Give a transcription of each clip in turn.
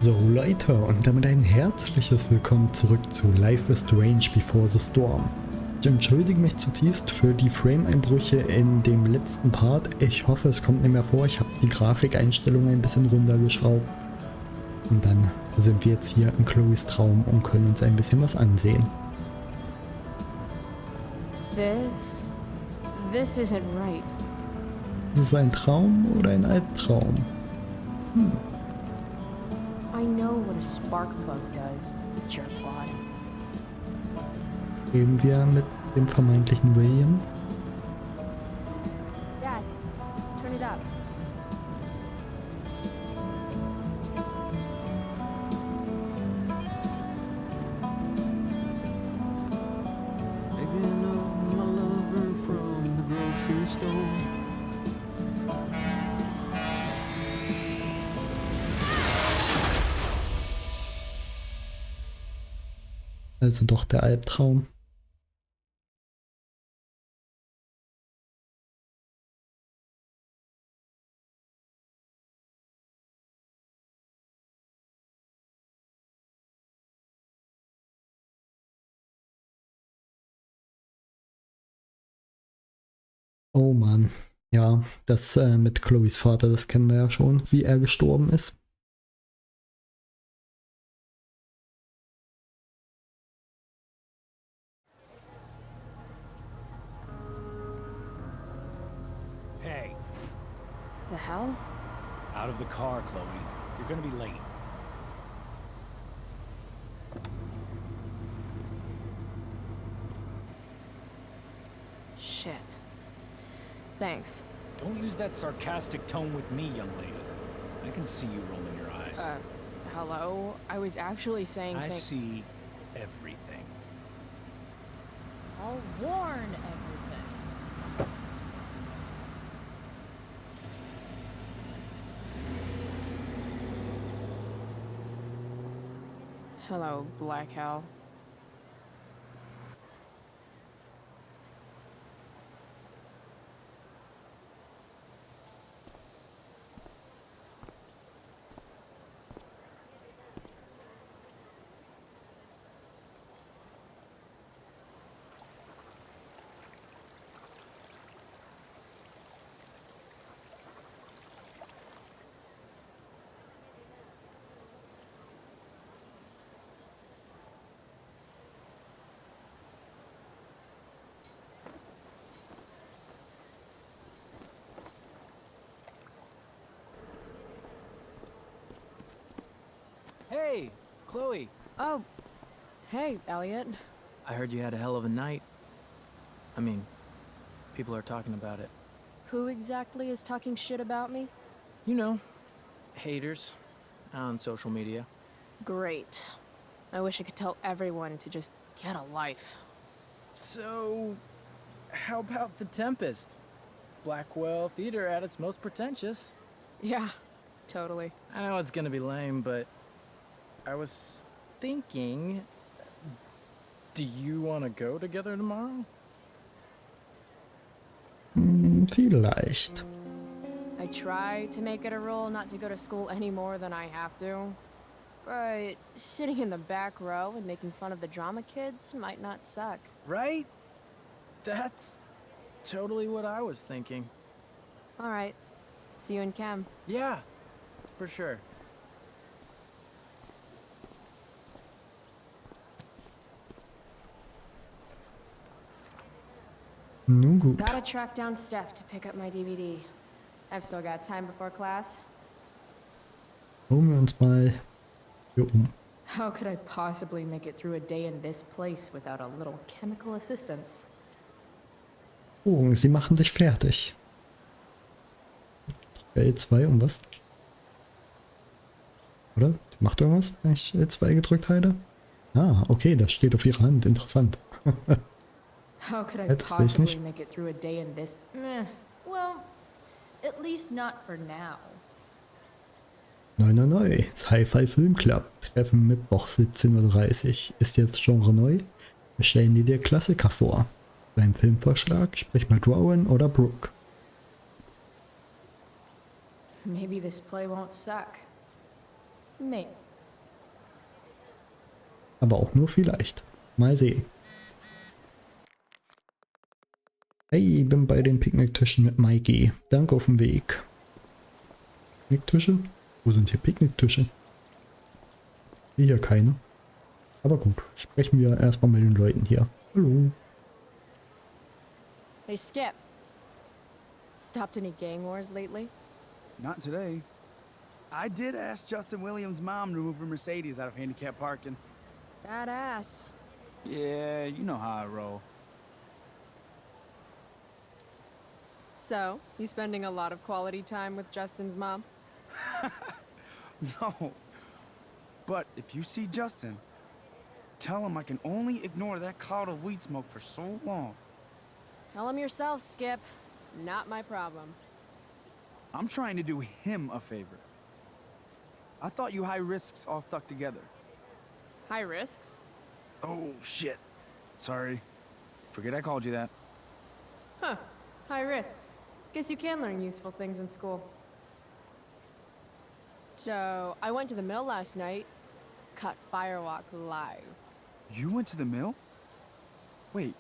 So Leute, und damit ein herzliches Willkommen zurück zu Life is Strange Before the Storm. Ich entschuldige mich zutiefst für die Frame-Einbrüche in dem letzten Part. Ich hoffe, es kommt nicht mehr vor. Ich habe die Grafikeinstellungen ein bisschen runtergeschraubt. Und dann sind wir jetzt hier in Chloes Traum und können uns ein bisschen was ansehen. This isn't right. Ist es ein Traum oder ein Albtraum? I know what a spark plug does, jerkwad. Reden wir mit dem vermeintlichen William? Dad, turn it up. Picking up my lover from the grocery store. Also doch der Albtraum. Oh Mann, ja, das mit Chloes Vater, das kennen wir ja schon, wie er gestorben ist. Hey, The hell? out of the car, Chloe. You're gonna be late. Shit. Thanks. Don't use that sarcastic tone with me, young lady. I can see you rolling your eyes. Hello? I was actually saying I see everything. I'll warn everything. Hello, Black Hell. Hey, Chloe. Oh, hey, Elliot. I heard you had a hell of a night. I mean, people are talking about it. Who exactly is talking shit about me? You know, haters on social media. Great. I wish I could tell everyone to just get a life. So, how about The Tempest? Blackwell Theater at its most pretentious. Yeah, totally. I know it's gonna be lame, but I was thinking, do you want to go together tomorrow? Vielleicht. I try to make it a rule not to go to school any more than I have to. But sitting in the back row and making fun of the drama kids might not suck. Right? That's totally what I was thinking. All right. See you in chem. Yeah, for sure. Nun gut. Gotta track down Steph to pick up my DVD. I've still got time before class. Schauen wir uns mal hier um. How could I possibly make it through a day in this place without a little chemical assistance? Oh, sie machen sich fertig. L2 um was? Oder? Die macht irgendwas, wenn ich L2 gedrückt halte? Ah, okay, das steht auf ihrer Hand. Interessant. How could I Jetzt weiß ich possibly nicht. make it through a day in this? Well, at least not for now. Neu. Sci-Fi Film Club. Treffen Mittwoch 17:30 Uhr. Ist jetzt Genre neu? Wir stellen dir Klassiker vor. Beim Filmvorschlag sprich mit Rowan oder Brooke. Maybe this play won't suck. Maybe. Aber auch nur vielleicht. Mal sehen. Hey, bin bei den Picknicktischen mit Mikey. Danke auf dem Weg. Picknicktische? Wo sind hier Picknicktische? Hier keine. Aber gut, sprechen wir erstmal mit den Leuten hier. Hallo. Hey, Skip. Stopped any gang wars lately? Not today. I did ask Justin Williams' mom to move her Mercedes out of handicap parking. Badass. Yeah, you know how I roll. So, you spending a lot of quality time with Justin's mom? No. But if you see Justin, tell him I can only ignore that cloud of weed smoke for so long. Tell him yourself, Skip. Not my problem. I'm trying to do him a favor. I thought you high risks all stuck together. High risks? Oh, shit. Sorry. Forget I called you that. Huh. High risks. Guess you can learn useful things in school. So, I went to the mill last night. Cut Firewalk live. You went to the mill? Wait,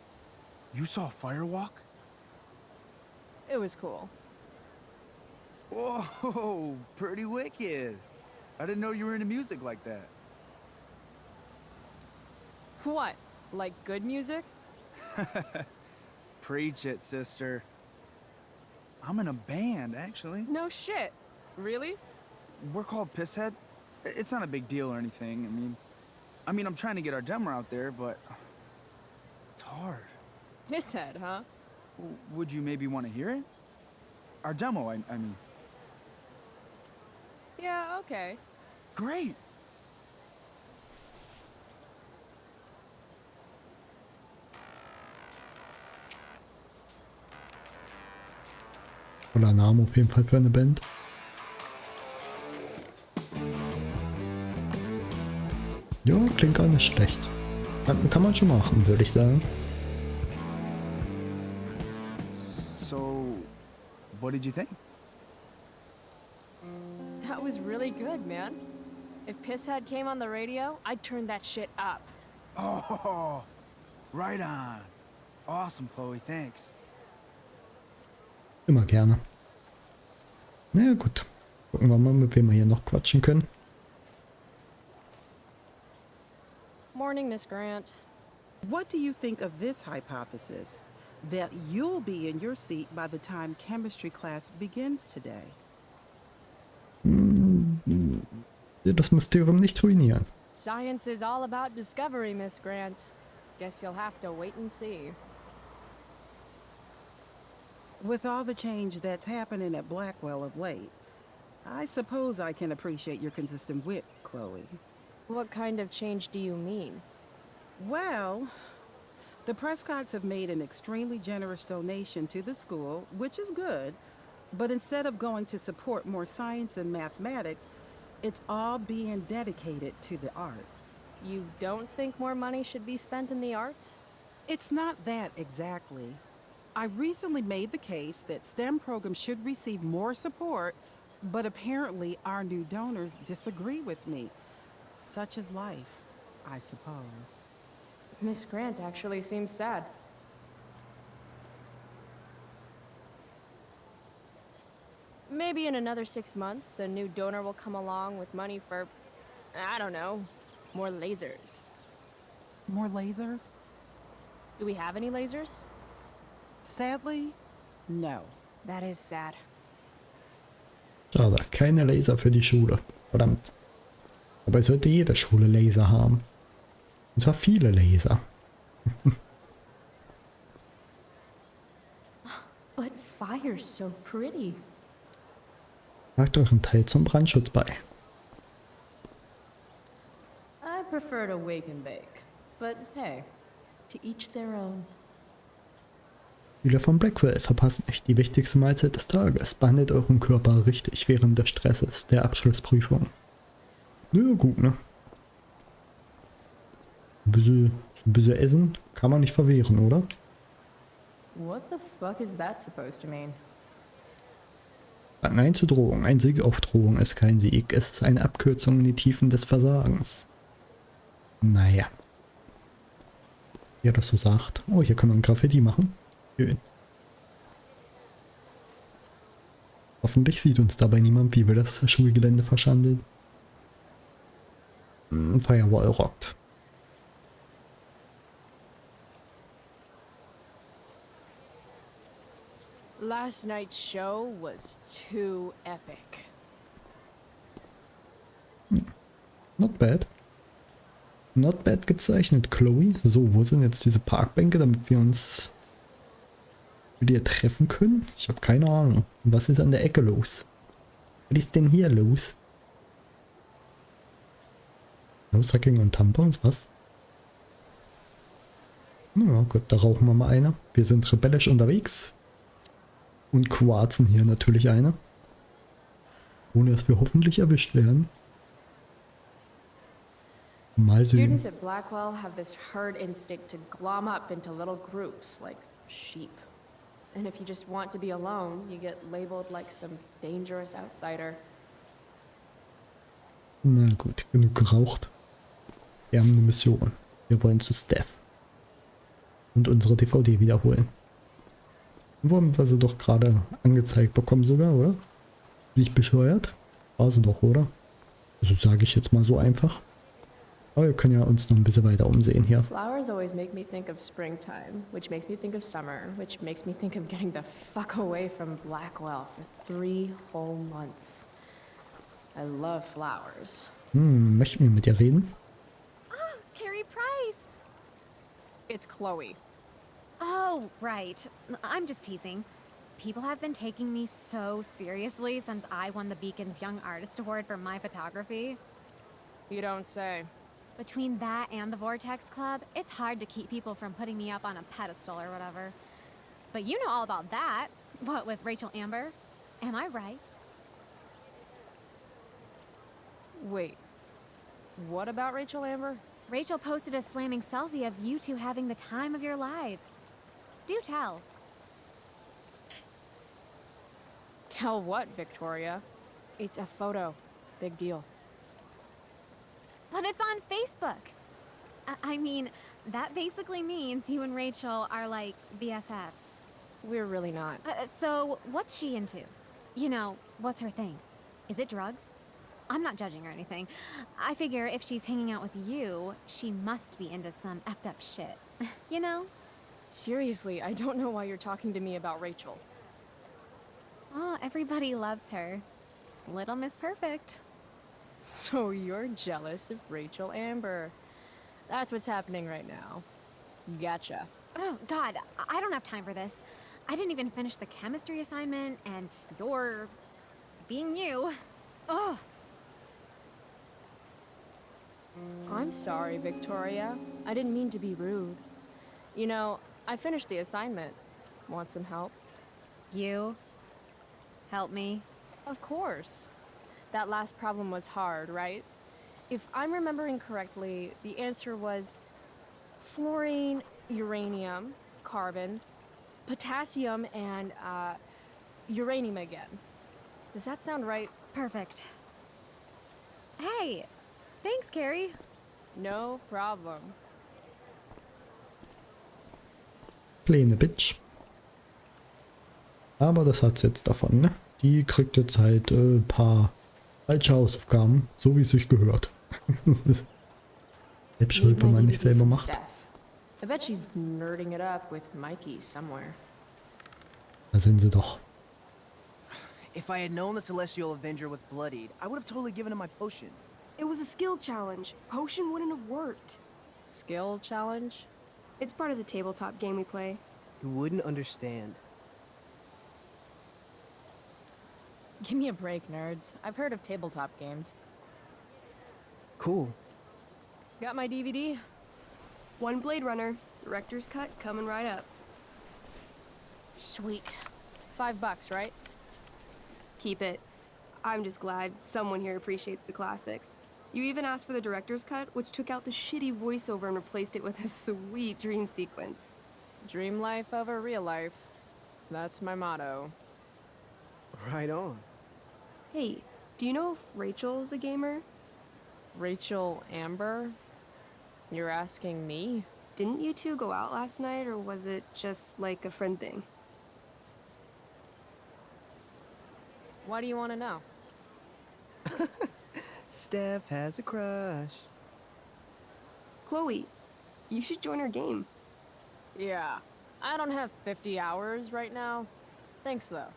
you saw Firewalk? It was cool. Whoa, pretty wicked. I didn't know you were into music like that. What? Like good music? Preach it, sister. I'm in a band, actually. No shit. Really? We're called Pisshead. It's not a big deal or anything. I mean, I'm trying to get our demo out there, but it's hard. Pisshead, huh? Would you maybe want to hear it? Our demo, I mean. Yeah, okay. Great. Toller Name auf jeden Fall für eine Band. Ja, klingt gar nicht schlecht. Kann man schon machen, würde ich sagen. So, what did you think? That was really good, man. If Pisshead came on the radio, I'd turn that shit up. Oh, right on. Awesome, Chloe, thanks. Immer gerne. Na ja, gut. Gucken wir mal, mit wem wir hier noch quatschen können. Morning, Miss Grant. What do you think of this hypothesis? That you'll be in your seat by the time chemistry class begins today? Das Mysterium nicht ruinieren. Science is all about discovery, Miss Grant. Guess you'll have to wait and see. With all the change that's happening at Blackwell of late, I suppose I can appreciate your consistent wit, Chloe. What kind of change do you mean? Well, the Prescotts have made an extremely generous donation to the school, which is good, but instead of going to support more science and mathematics, it's all being dedicated to the arts. You don't think more money should be spent in the arts? It's not that exactly. I recently made the case that STEM programs should receive more support, but apparently our new donors disagree with me. Such is life, I suppose. Miss Grant actually seems sad. Maybe in another 6 months, a new donor will come along with money for, I don't know, more lasers. More lasers? Do we have any lasers? Sadly, no. That is sad. Schade, keine Laser für die Schule. Verdammt. Aber es sollte jede Schule Laser haben. Und zwar viele Laser. But fire's so pretty. Tragt euren Teil zum Brandschutz bei. I prefer to wake and bake. But hey, to each their own. Spieler von Prequel verpasst nicht die wichtigste Mahlzeit des Tages. Behandelt euren Körper richtig während des Stresses der Abschlussprüfung. Nö, gut, ne? Ein bisschen Essen kann man nicht verwehren, oder? What the fuck is that supposed to mean? Sag Nein zu Drohung. Ein Sieg auf Drohung ist kein Sieg. Es ist eine Abkürzung in die Tiefen des Versagens. Naja. Wie er das so sagt. Oh, hier kann man Graffiti machen. Schön. Hoffentlich sieht uns dabei niemand, wie wir das Schulgelände verschandeln. Firewall rockt. Last night's show was too epic. Not bad. Not bad gezeichnet, Chloe. So, wo sind jetzt diese Parkbänke, damit wir uns mit ihr treffen können? Ich habe keine Ahnung. Was ist an der Ecke los? Was ist denn hier los? No-Sucking und Tampons, was? Na gut, da rauchen wir mal eine. Wir sind rebellisch unterwegs. Und quarzen hier natürlich eine. Ohne dass wir hoffentlich erwischt werden. Mal sehen. Students at Blackwell have this herd instinct to glom up into little groups like sheep. And if you just want to be alone, you get labeled like some dangerous outsider. Na gut, genug geraucht. Wir haben eine Mission. Wir wollen zu Steph. Und unsere DVD wiederholen. Wo haben wir sie doch gerade angezeigt bekommen sogar, oder? Bin ich bescheuert? War sie doch, oder? Also sage ich jetzt mal so einfach. Aber wir können ja uns noch ein bisschen weiter umsehen hier. Flowers always make me think of springtime, which makes me think of summer, which makes me think of getting the fuck away from Blackwell for 3 whole months. I love flowers. Möchten wir mit ihr reden? Oh, Carrie Price! It's Chloe. Oh, right. I'm just teasing. People have been taking me so seriously since I won the Beacon's Young Artist Award for my photography. You don't say. Between that and the Vortex Club, it's hard to keep people from putting me up on a pedestal or whatever. But you know all about that. What, with Rachel Amber? Am I right? Wait. What about Rachel Amber? Rachel posted a slamming selfie of you two having the time of your lives. Do tell. Tell what, Victoria? It's a photo. Big deal. But it's on Facebook. I mean, that basically means you and Rachel are like BFFs. We're really not. So, what's she into? You know, what's her thing? Is it drugs? I'm not judging or anything. I figure if she's hanging out with you, she must be into some effed up shit. You know? Seriously, I don't know why you're talking to me about Rachel. Oh, everybody loves her. Little Miss Perfect. So you're jealous of Rachel Amber. That's what's happening right now. Gotcha. Oh, God, I don't have time for this. I didn't even finish the chemistry assignment, and you're being you. Oh. I'm sorry, Victoria. I didn't mean to be rude. You know, I finished the assignment. Want some help? You? Help me? Of course. That last problem was hard, right? If I'm remembering correctly, the answer was fluorine, uranium, carbon, potassium, and uranium again. Does that sound right? Perfect. Hey, thanks, Carrie. No problem. Kleine Bitch. Aber das hat's jetzt davon, ne? Die kriegt jetzt halt ein paar falsche Hausaufgaben, so wie es sich gehört. Selbst schuld, wenn man nicht selber macht. I bet she's nerding it up with Mikey somewhere. Da sind sie doch. If I had known the Celestial Avenger was bloodied, I would have totally given him my potion. It was a skill challenge. Potion wouldn't have worked. Skill challenge? It's part of the tabletop game we play. You wouldn't understand. Give me a break, nerds. I've heard of tabletop games. Cool. Got my DVD? One Blade Runner, director's cut coming right up. Sweet. $5, right? Keep it. I'm just glad someone here appreciates the classics. You even asked for the director's cut, which took out the shitty voiceover and replaced it with a sweet dream sequence. Dream life over real life. That's my motto. Right on. Hey, do you know if Rachel's a gamer? Rachel Amber? You're asking me? Didn't you two go out last night, or was it just like a friend thing? Why do you want to know? Steph has a crush. Chloe, you should join our game. Yeah, I don't have 50 hours right now. Thanks, though.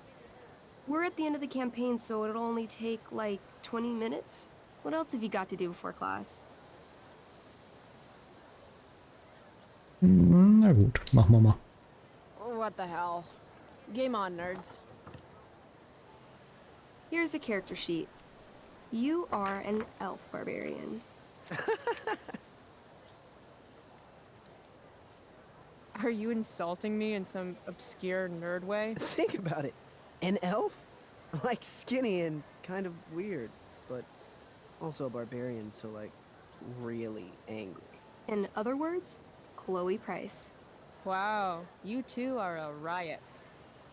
We're at the end of the campaign, so it'll only take like 20 minutes. What else have you got to do before class? Na gut, machen wir mal. What the hell? Game on, nerds. Here's a character sheet. You are an elf barbarian. Are you insulting me in some obscure nerd way? Think about it. An elf? Like skinny and kind of weird, but also a barbarian, so like really angry. In other words, Chloe Price. Wow, you two are a riot.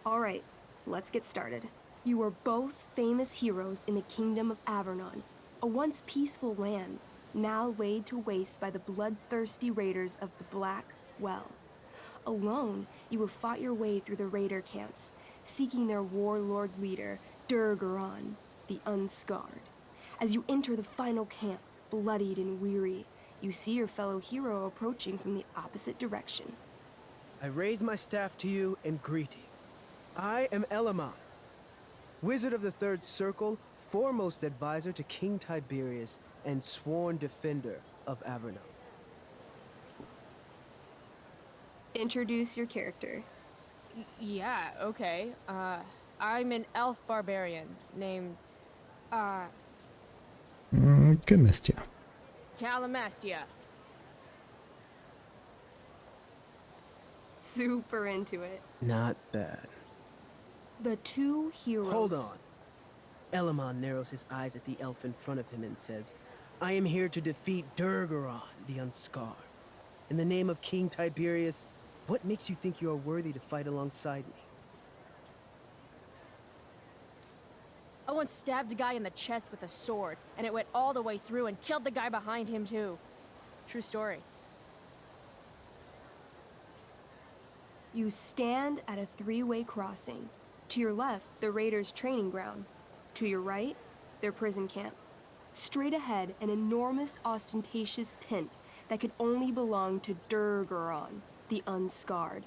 All right, let's get started. You are both famous heroes in the kingdom of Avernon, a once peaceful land, now laid to waste by the bloodthirsty raiders of the Black Well. Alone, you have fought your way through the raider camps, seeking their warlord leader, Durgaron, the Unscarred. As you enter the final camp, bloodied and weary, you see your fellow hero approaching from the opposite direction. I raise my staff to you in greeting. I am Elamon, wizard of the Third Circle, foremost advisor to King Tiberius, and sworn defender of Avernon. Introduce your character. Yeah, okay. I'm an elf barbarian named, Gemisst, ja. Calamestia. Super into it. Not bad. The two heroes. Hold on. Elamon narrows his eyes at the elf in front of him and says, I am here to defeat Durgaron, the Unscarred. In the name of King Tiberius, what makes you think you are worthy to fight alongside me? I once stabbed a guy in the chest with a sword, and it went all the way through and killed the guy behind him too. True story. You stand at a three-way crossing. To your left, the raiders' training ground. To your right, their prison camp. Straight ahead, an enormous, ostentatious tent that could only belong to Durgaron, the Unscarred.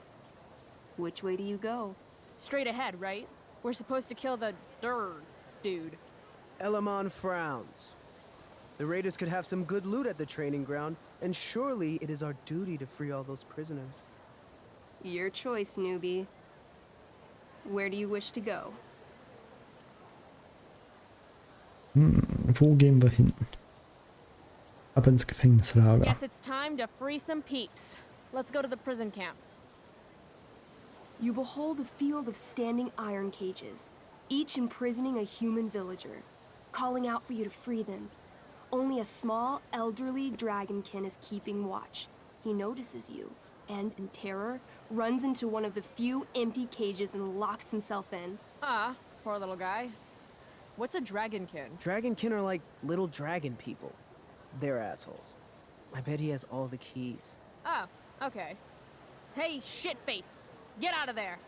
Which way do you go? Straight ahead, right? We're supposed to kill the dude. Elamon frowns. The raiders could have some good loot at the training ground, and surely it is our duty to free all those prisoners. Your choice, newbie. Where do you wish to go? Wo gehen wir hin? Ab ins Gefängnislager. Guess it's time to free some peeps. Let's go to the prison camp. You behold a field of standing iron cages, each imprisoning a human villager, calling out for you to free them. Only a small, elderly dragonkin is keeping watch. He notices you, and in terror, runs into one of the few empty cages and locks himself in. Ah, poor little guy. What's a dragonkin? Dragonkin are like little dragon people. They're assholes. I bet he has all the keys. Oh, okay. Hey, shitface! Get out of there!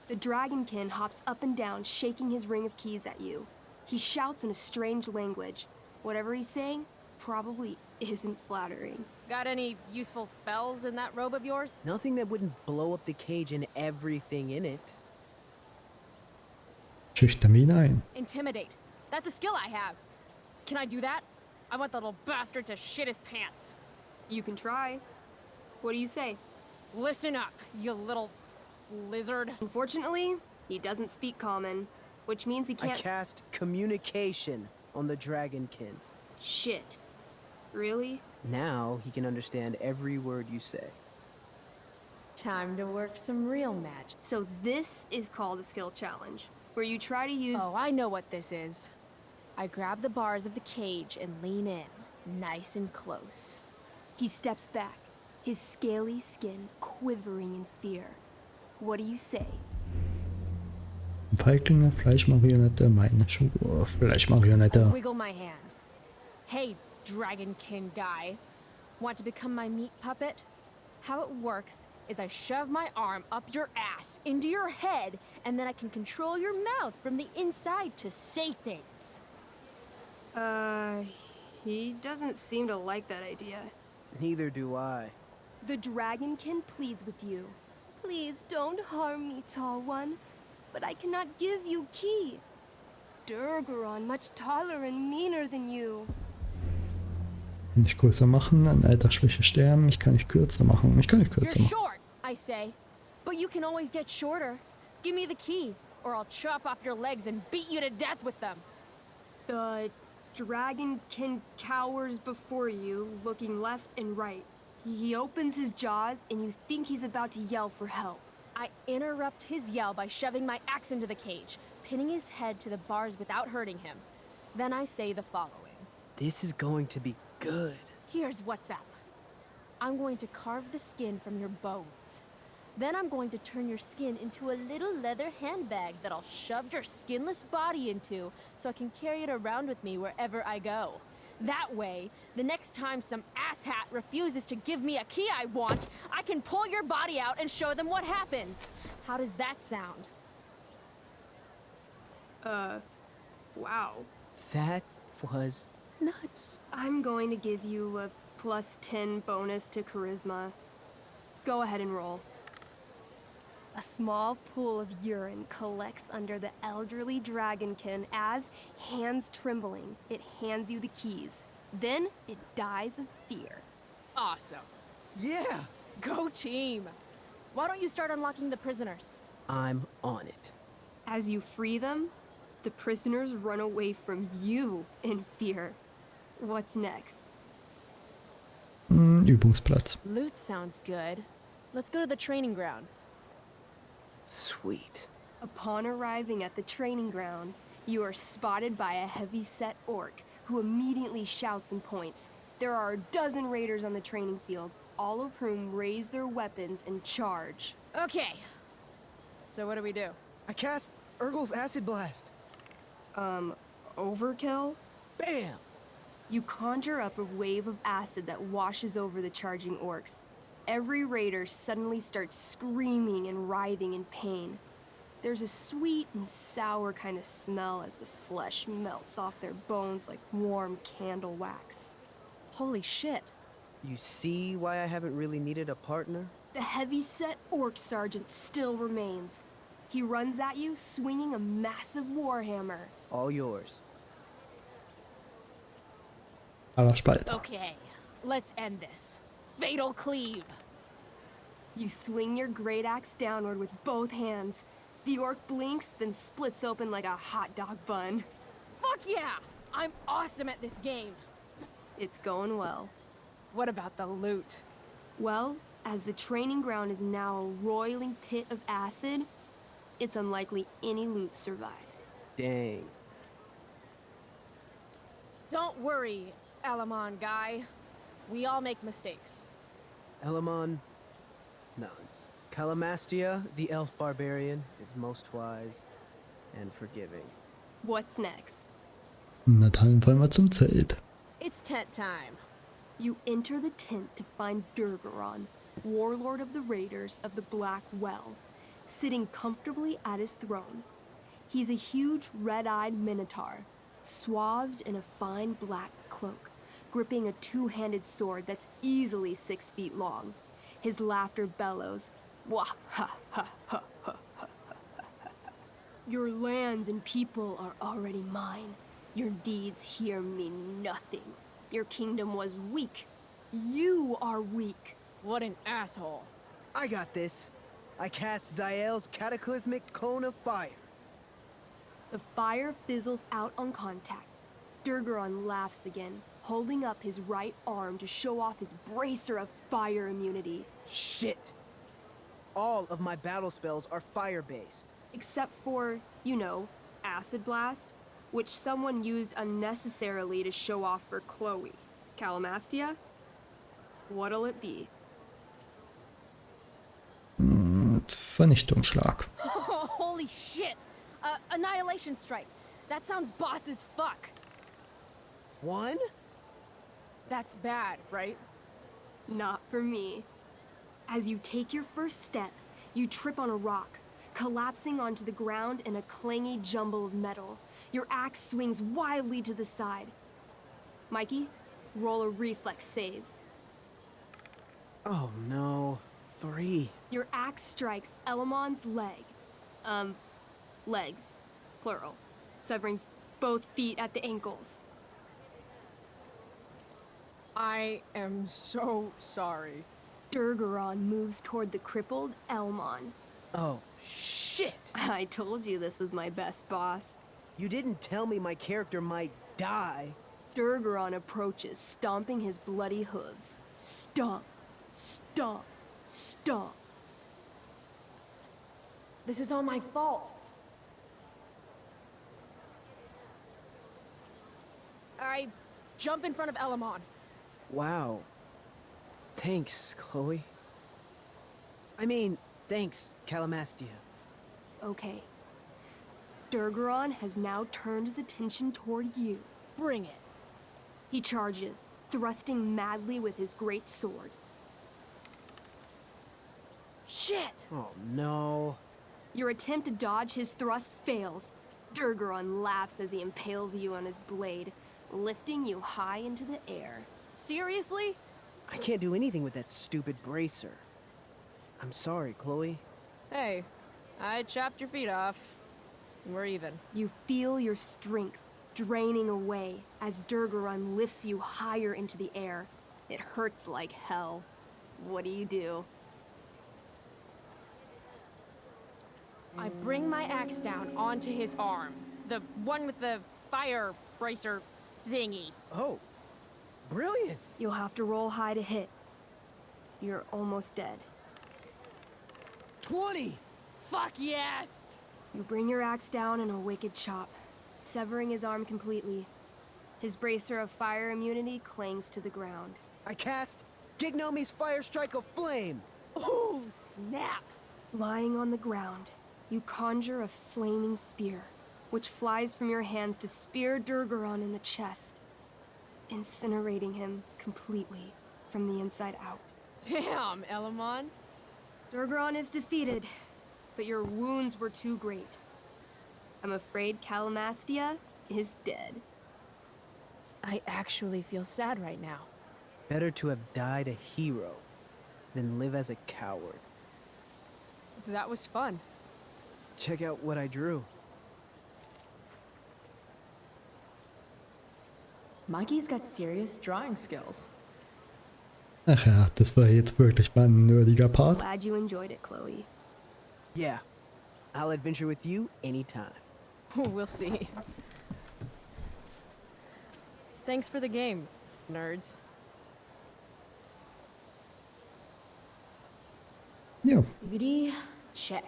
The dragonkin hops up and down, shaking his ring of keys at you. He shouts in a strange language. Whatever he's saying probably isn't flattering. Got any useful spells in that robe of yours? Nothing that wouldn't blow up the cage and everything in it. Schüchtern ihn ein. Intimidate. That's a skill I have. Can I do that? I want the little bastard to shit his pants. You can try. What do you say? Listen up, you little lizard. Unfortunately, he doesn't speak common, which means he I can't— cast communication on the dragonkin. Shit. Really? Now he can understand every word you say. Time to work some real magic. So this is called a skill challenge, where you try to use— Oh, I know what this is. I grab the bars of the cage and lean in, nice and close. He steps back, his scaly skin quivering in fear. What do you say? Feiglinge, Fleischmarionette, meine Schuhe, Fleischmarionette. Wiggle my hand. Hey, dragonkin guy. Want to become my meat puppet? How it works is I shove my arm up your ass into your head, and then I can control your mouth from the inside to say things. He doesn't seem to like that idea. Neither do I. The dragonkin pleads with you. Please don't harm me, tall one, but I cannot give you key. Durgaron, much taller and meaner than you. Nicht größer machen, an Altersschwäche sterben. Ich kann nicht kürzer machen. Ich kann nicht kürzer You're machen. short, I say, but you can always get shorter. Give me the key, or I'll chop off your legs and beat you to death with them. The dragonkin cowers before you, looking left and right. He opens his jaws, and you think he's about to yell for help. I interrupt his yell by shoving my axe into the cage, pinning his head to the bars without hurting him. Then I say the following. This is going to be good. Here's what's up. I'm going to carve the skin from your bones. Then I'm going to turn your skin into a little leather handbag that I'll shove your skinless body into so I can carry it around with me wherever I go. That way, the next time some asshat refuses to give me a key I want, I can pull your body out and show them what happens. How does that sound? Wow. That was nuts. I'm going to give you a +10 bonus to charisma. Go ahead and roll. A small pool of urine collects under the elderly dragonkin as, hands trembling, it hands you the keys. Then it dies of fear. Awesome. Yeah, Go team. Why don't you start unlocking the prisoners? I'm on it. As you free them, the prisoners run away from you in fear. What's next? Übungsplatz. Loot sounds good. Let's go to the training ground. Sweet. Upon arriving at the training ground, you are spotted by a heavy-set orc who immediately shouts and points. There are a dozen raiders on the training field, all of whom raise their weapons and charge. Okay. So what do we do? I cast Urgel's Acid Blast. Overkill? Bam! You conjure up a wave of acid that washes over the charging orcs. Every raider suddenly starts screaming and writhing in pain. There's a sweet and sour kind of smell as the flesh melts off their bones like warm candle wax. Holy shit. You see why I haven't really needed a partner? The heavy-set orc sergeant still remains. He runs at you swinging a massive warhammer. All yours. Aller Spalter. Okay, let's end this. Fatal cleave. You swing your great axe downward with both hands. The orc blinks, then splits open like a hot dog bun. Fuck yeah! I'm awesome at this game. It's going well. What about the loot? Well, as the training ground is now a roiling pit of acid, it's unlikely any loot survived. Dang. Don't worry, Alamon guy. We all make mistakes. Elamon nods. Calamastia, the elf barbarian, is most wise and forgiving. What's next? Na dann wollen wir zum Zelt. It's tent time. You enter the tent to find Durgaron, warlord of the raiders of the Black Well, sitting comfortably at his throne. He's a huge red-eyed minotaur, swathed in a fine black cloak, gripping a two-handed sword that's easily 6 feet long. His laughter bellows, wah ha ha ha ha ha ha. Your lands and people are already mine. Your deeds here mean nothing. Your kingdom was weak. You are weak. What an asshole. I got this. I cast Zael's cataclysmic cone of fire. The fire fizzles out on contact. Durgaron laughs again, holding up his right arm to show off his bracer of fire immunity. Shit! All of my battle spells are fire-based. Except for, you know, Acid Blast, which someone used unnecessarily to show off for Chloe. Calamastia? What'll it be? Vernichtungsschlag. Holy shit! Annihilation strike. That sounds boss as fuck. One? That's bad, right? Not for me. As you take your first step, you trip on a rock, collapsing onto the ground in a clangy jumble of metal. Your axe swings wildly to the side. Mikey, roll a reflex save. Oh no. 3. Your axe strikes Elamon's leg. Legs. Plural. Severing both feet at the ankles. I am so sorry. Durgaron moves toward the crippled Elmon. Oh, shit! I told you this was my best boss. You didn't tell me my character might die. Durgaron approaches, stomping his bloody hooves. Stomp, stomp, stomp. This is all my fault. I jump in front of Elamon. Wow. Thanks, Chloe. I mean, thanks, Calamastia. Okay. Durgaron has now turned his attention toward you. Bring it. He charges, thrusting madly with his great sword. Shit! Oh no. Your attempt to dodge his thrust fails. Durgaron laughs as he impales you on his blade, lifting you high into the air. Seriously? I can't do anything with that stupid bracer. I'm sorry, Chloe. Hey, I chopped your feet off. We're even. You feel your strength draining away as Durgaron lifts you higher into the air. It hurts like hell. What do? I bring my axe down onto his arm. The one with the fire bracer thingy. Oh, brilliant! You'll have to roll high to hit. You're almost dead. 20! Fuck yes! You bring your axe down in a wicked chop, severing his arm completely. His bracer of fire immunity clings to the ground. I cast Gignomi's Fire Strike of Flame! Oh, snap! Lying on the ground, you conjure a flaming spear, which flies from your hands to spear Durgaron in the chest, incinerating him completely from the inside out. Damn, Elamon. Durgaron is defeated, but your wounds were too great. I'm afraid Calamastia is dead. I actually feel sad right now. Better to have died a hero than live as a coward. That was fun. Check out what I drew. Mikey's got serious drawing skills. Ach ja, das war jetzt wirklich mal ein nerdiger Part. Glad you enjoyed it, Chloe. Yeah, I'll adventure with you anytime. We'll see. Thanks for the game, nerds. Ja, DVD, check.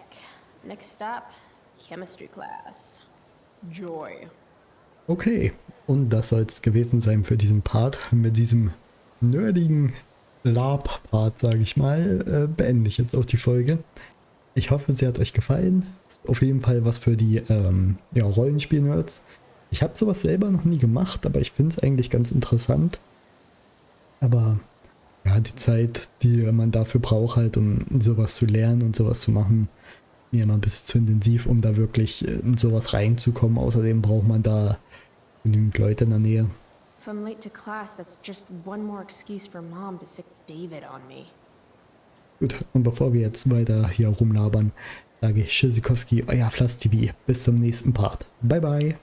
Next stop, chemistry class. Joy. okay. Und das soll es gewesen sein für diesen Part. Mit diesem nerdigen Lab-Part, sage ich mal, beende ich jetzt auch die Folge. Ich hoffe, sie hat euch gefallen. Ist auf jeden Fall was für die ja, Rollenspiel-Nerds. Ich habe sowas selber noch nie gemacht, aber ich finde es eigentlich ganz interessant. Aber ja, die Zeit, die man dafür braucht, halt, um sowas zu lernen und sowas zu machen, mir immer ein bisschen zu intensiv, um da wirklich in sowas reinzukommen. Außerdem braucht man da genügend Leute in der Nähe. If I'm late to class, that's just one more excuse for Mom to sick David on me. Gut, und bevor wir jetzt weiter hier rumlabern, sage ich Tschüssikowski, euer Flass TV. Bis zum nächsten Part. Bye bye.